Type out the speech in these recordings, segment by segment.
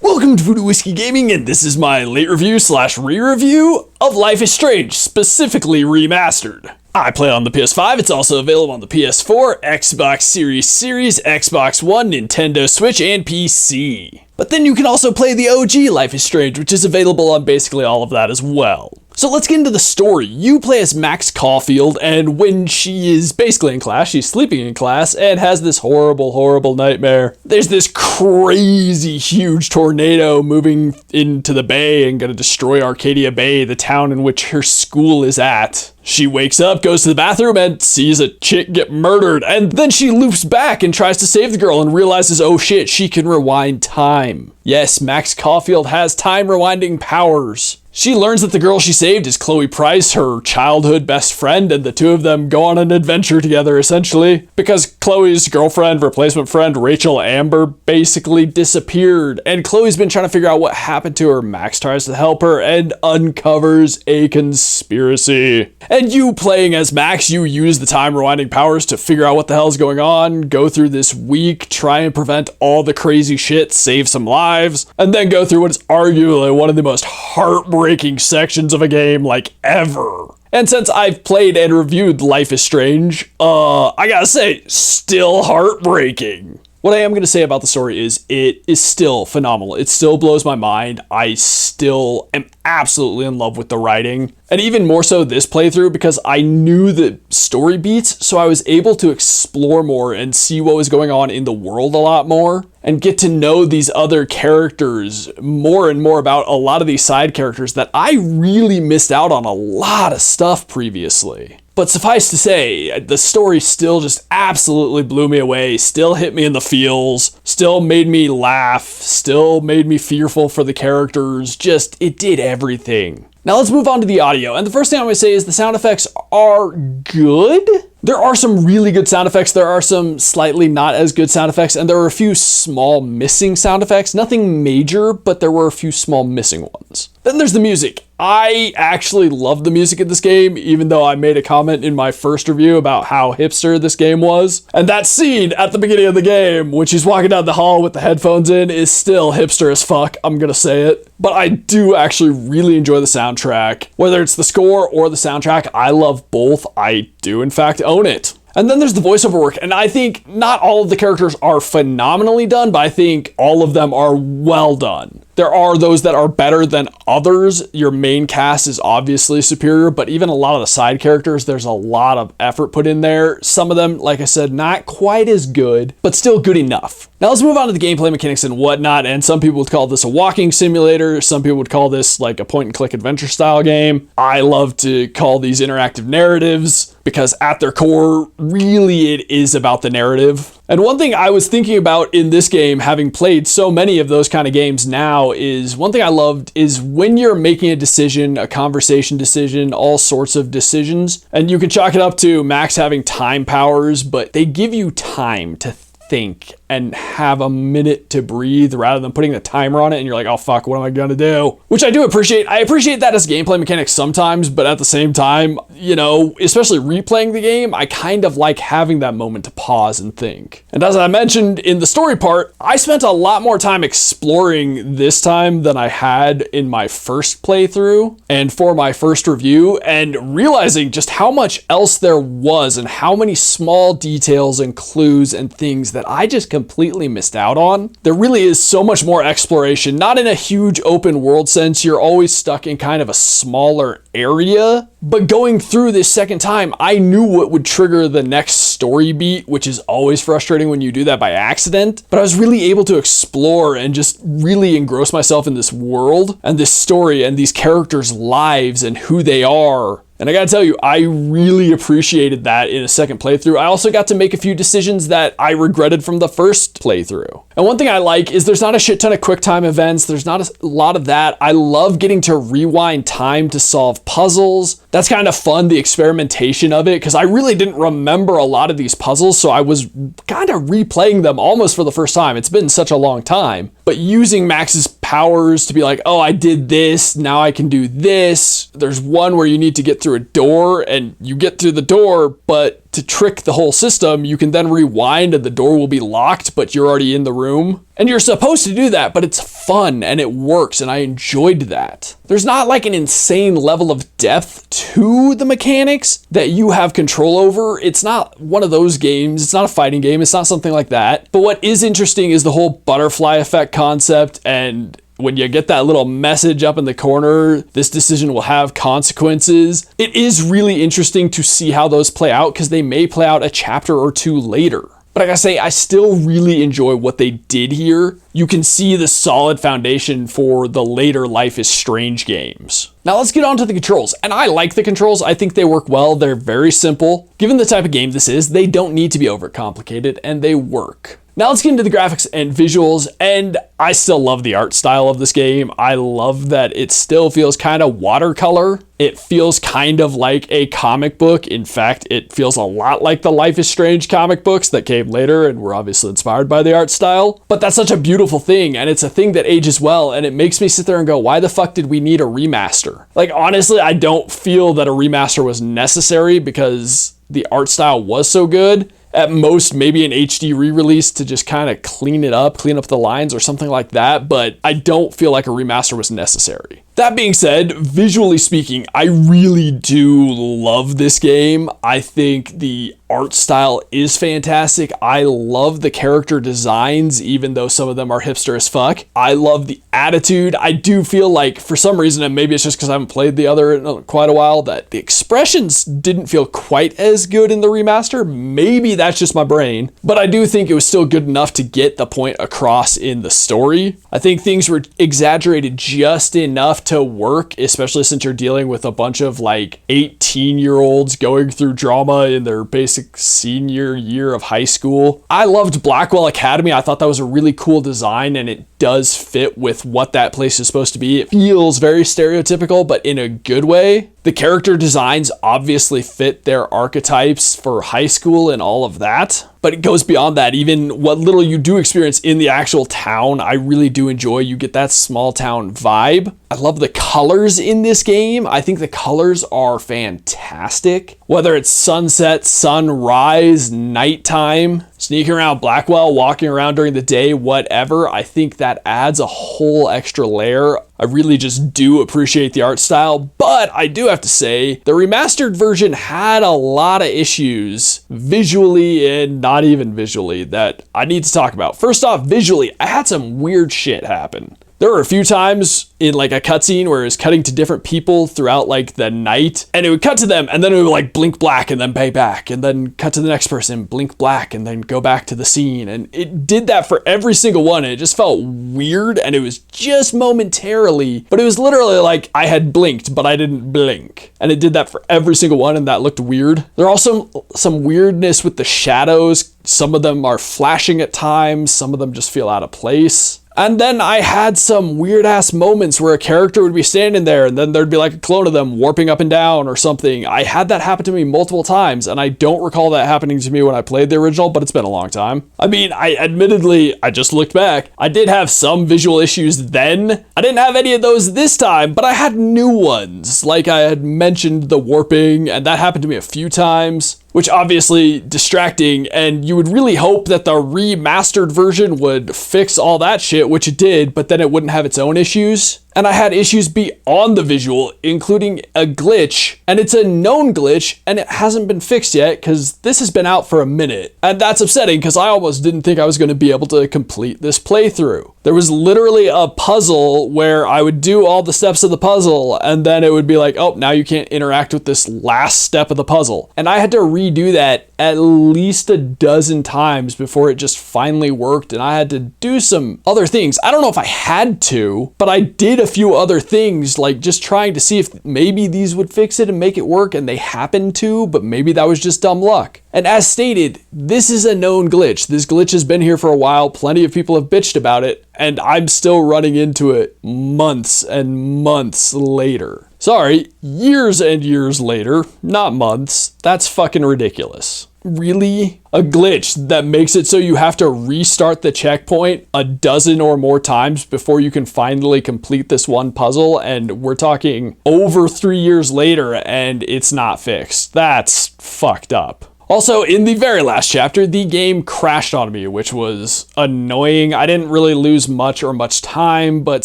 Welcome to Voodoo Whiskey Gaming, and this is my late review slash re-review of Life is Strange, specifically Remastered. I play on the PS5, it's also available on the PS4, Xbox Series, Xbox One, Nintendo Switch, and PC. But then you can also play the OG Life is Strange, which is available on basically all of that as well. So let's get into the story. You play as Max Caulfield, and when she is basically in class, she's sleeping in class and has this horrible nightmare. There's this crazy huge tornado moving into the bay and gonna destroy Arcadia Bay, the town in which her school is at. She wakes up, goes to the bathroom, and sees a chick get murdered, and then she loops back and tries to save the girl and realizes, oh shit, she can rewind time. Yes, Max Caulfield has time rewinding powers. She learns that the girl she saved is Chloe Price, her childhood best friend, and the two of them go on an adventure together, essentially, because Chloe's girlfriend, replacement friend, Rachel Amber, basically disappeared, and Chloe's been trying to figure out what happened to her. Max tries to help her and uncovers a conspiracy. And you playing as Max, you use the time rewinding powers to figure out what the hell's going on, go through this week, try and prevent all the crazy shit, save some lives, and then go through what is arguably one of the most heartbreaking sections of a game like ever. And since I've played and reviewed Life is Strange, I gotta say, still heartbreaking. What I am going to say about the story is it is still phenomenal. It still blows my mind. I still am absolutely in love with the writing. And even more so this playthrough because I knew the story beats, so I was able to explore more and see what was going on in the world a lot more and get to know these other characters more and more about a lot of these side characters that I really missed out on a lot of stuff previously. But suffice to say, the story still just absolutely blew me away, still hit me in the feels, still made me laugh, still made me fearful for the characters, just, it did everything. Now let's move on to the audio, and the first thing I'm going to say is the sound effects are good. There are some really good sound effects, there are some slightly not as good sound effects, and there are a few small missing sound effects. Nothing major, but there were a few small missing ones. Then there's the music. I actually love the music in this game, even though I made a comment in my first review about how hipster this game was. And that scene at the beginning of the game, when she's walking down the hall with the headphones in, is still hipster as fuck, I'm gonna say it. But I do actually really enjoy the soundtrack. Whether it's the score or the soundtrack, I love both. I do in fact own it. And then there's the voiceover work, and I think not all of the characters are phenomenally done, but I think all of them are well done. There are those that are better than others. Your main cast is obviously superior, but even a lot of the side characters, there's a lot of effort put in there. Some of them, like I said, not quite as good, but still good enough. Now let's move on to the gameplay mechanics and whatnot, and some people would call this a walking simulator, some people would call this like a point-and-click adventure style game. I love to call these interactive narratives, because at their core, really it is about the narrative. And one thing I was thinking about in this game, having played so many of those kind of games now, is one thing I loved is when you're making a decision, a conversation decision, all sorts of decisions, and you can chalk it up to Max having time powers, but they give you time to think and have a minute to breathe rather than putting a timer on it and you're like, oh fuck, what am I gonna do? Which I do appreciate. I appreciate that as gameplay mechanics sometimes, but at the same time, you know, especially replaying the game, I kind of like having that moment to pause and think. And as I mentioned in the story part, I spent a lot more time exploring this time than I had in my first playthrough and for my first review, and realizing just how much else there was and how many small details and clues and things that I just completely missed out on. There really is so much more exploration, not in a huge open world sense. You're always stuck in kind of a smaller area, but going through this second time, I knew what would trigger the next story beat, which is always frustrating when you do that by accident. But I was really able to explore and just really engross myself in this world and this story and these characters' lives and who they are. And I gotta tell you, I really appreciated that in a second playthrough. I also got to make a few decisions that I regretted from the first playthrough. And one thing I like is there's not a shit ton of quick time events. There's not a lot of that. I love getting to rewind time to solve puzzles. That's kind of fun, the experimentation of it, because I really didn't remember a lot of these puzzles, so I was kind of replaying them almost for the first time. It's been such a long time. But using Max's powers to be like, oh, I did this, now I can do this. There's one where you need to get through a door, and you get through the door, but to trick the whole system, you can then rewind and the door will be locked, but you're already in the room. And you're supposed to do that, but it's fun and it works, and I enjoyed that. There's not like an insane level of depth to the mechanics that you have control over. It's not one of those games. It's not a fighting game. It's not something like that. But what is interesting is the whole butterfly effect concept, and when you get that little message up in the corner, this decision will have consequences. It is really interesting to see how those play out, because they may play out a chapter or two later. But like I say, I still really enjoy what they did here. You can see the solid foundation for the later Life is Strange games. Now let's get on to the controls. And I like the controls. I think they work well. They're very simple. Given the type of game this is, they don't need to be overcomplicated, and they work. Now let's get into the graphics and visuals, and I still love the art style of this game. I love that it still feels kind of watercolor. It feels kind of like a comic book. In fact, it feels a lot like the Life is Strange comic books that came later and were obviously inspired by the art style. But that's such a beautiful thing, and it's a thing that ages well, and it makes me sit there and go, why the fuck did we need a remaster? Like, honestly, I don't feel that a remaster was necessary because the art style was so good. At most, maybe an HD re-release to just kind of clean it up, clean up the lines or something like that, but I don't feel like a remaster was necessary. That being said, visually speaking, I really do love this game. I think the art style is fantastic. I love the character designs, even though some of them are hipster as fuck. I love the attitude. I do feel like, for some reason, and maybe it's just because I haven't played the other in quite a while, that the expressions didn't feel quite as good in the remaster. Maybe that's just my brain, but I do think it was still good enough to get the point across in the story. I think things were exaggerated just enough to work, especially since you're dealing with a bunch of like 18-year-olds going through drama in their basic senior year of high school. I loved Blackwell Academy. I thought that was a really cool design, and it does fit with what that place is supposed to be. It feels very stereotypical, but in a good way. The character designs obviously fit their archetypes for high school and all of that, but it goes beyond that. Even what little you do experience in the actual town, I really do enjoy. You get that small town vibe. I love the colors in this game. I think the colors are fantastic. Whether it's sunset, sunrise, nighttime, sneaking around Blackwell, walking around during the day, whatever, I think that adds a whole extra layer. I really just do appreciate the art style, but I do have to say the remastered version had a lot of issues visually and not even visually that I need to talk about. First off, visually, I had some weird shit happen. There were a few times in like a cutscene where it was cutting to different people throughout like the night, and it would cut to them and then it would like blink black and then pay back and then cut to the next person, blink black and then go back to the scene. And it did that for every single one. And it just felt weird, and it was just momentarily, but it was literally like I had blinked, but I didn't blink. And it did that for every single one, and that looked weird. There are also some weirdness with the shadows. Some of them are flashing at times. Some of them just feel out of place. And then I had some weird ass moments where a character would be standing there and then there'd be like a clone of them warping up and down or something. I had that happen to me multiple times, and I don't recall that happening to me when I played the original, but it's been a long time. I mean, I just looked back. I did have some visual issues then. I didn't have any of those this time, but I had new ones. Like I had mentioned the warping, and that happened to me a few times, which obviously distracting, and you would really hope that the remastered version would fix all that shit, which it did, but then it wouldn't have its own issues. And I had issues beyond the visual, including a glitch, and it's a known glitch, and it hasn't been fixed yet because this has been out for a minute. And that's upsetting because I almost didn't think I was going to be able to complete this playthrough. There was literally a puzzle where I would do all the steps of the puzzle, and then it would be like, oh, now you can't interact with this last step of the puzzle. And I had to redo that at least a dozen times before it just finally worked, and I had to do some other things. I don't know if I had to, but I did a few other things, like just trying to see if maybe these would fix it and make it work, and they happened to, but maybe that was just dumb luck. And as stated, this is a known glitch. This glitch has been here for a while. Plenty of people have bitched about it, and I'm still running into it months and months later. Sorry, years and years later, not months. That's fucking ridiculous. Really? A glitch that makes it so you have to restart the checkpoint a dozen or more times before you can finally complete this one puzzle, and we're talking over 3 years later and it's not fixed. That's fucked up. Also, in the very last chapter, the game crashed on me, which was annoying. I didn't really lose much time, but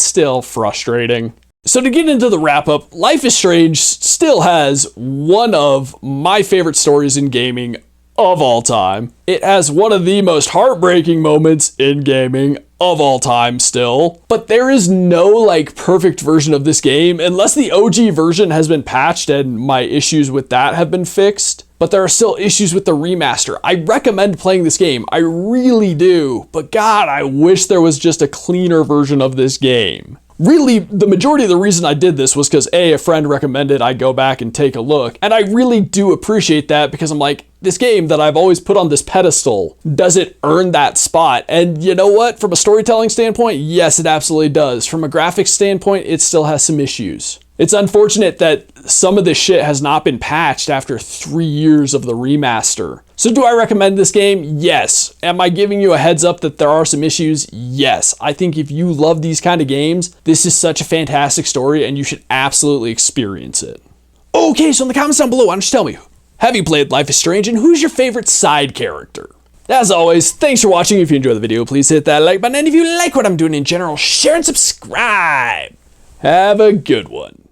still frustrating. So to get into the wrap-up, Life is Strange still has one of my favorite stories in gaming of all time. It has one of the most heartbreaking moments in gaming of all time still. But there is no perfect version of this game unless the OG version has been patched and my issues with that have been fixed. But there are still issues with the remaster. I recommend playing this game. I really do. But God, I wish there was just a cleaner version of this game. Really, the majority of the reason I did this was because a friend recommended I go back and take a look. And I really do appreciate that because I'm like, this game that I've always put on this pedestal, does it earn that spot? And you know what? From a storytelling standpoint, yes, it absolutely does. From a graphics standpoint, it still has some issues. It's unfortunate that some of this shit has not been patched after 3 years of the remaster. So do I recommend this game? Yes. Am I giving you a heads up that there are some issues? Yes. I think if you love these kind of games, this is such a fantastic story and you should absolutely experience it. Okay, so in the comments down below, why don't you tell me, have you played Life is Strange and who's your favorite side character? As always, thanks for watching. If you enjoyed the video, please hit that like button. And if you like what I'm doing in general, share and subscribe. Have a good one.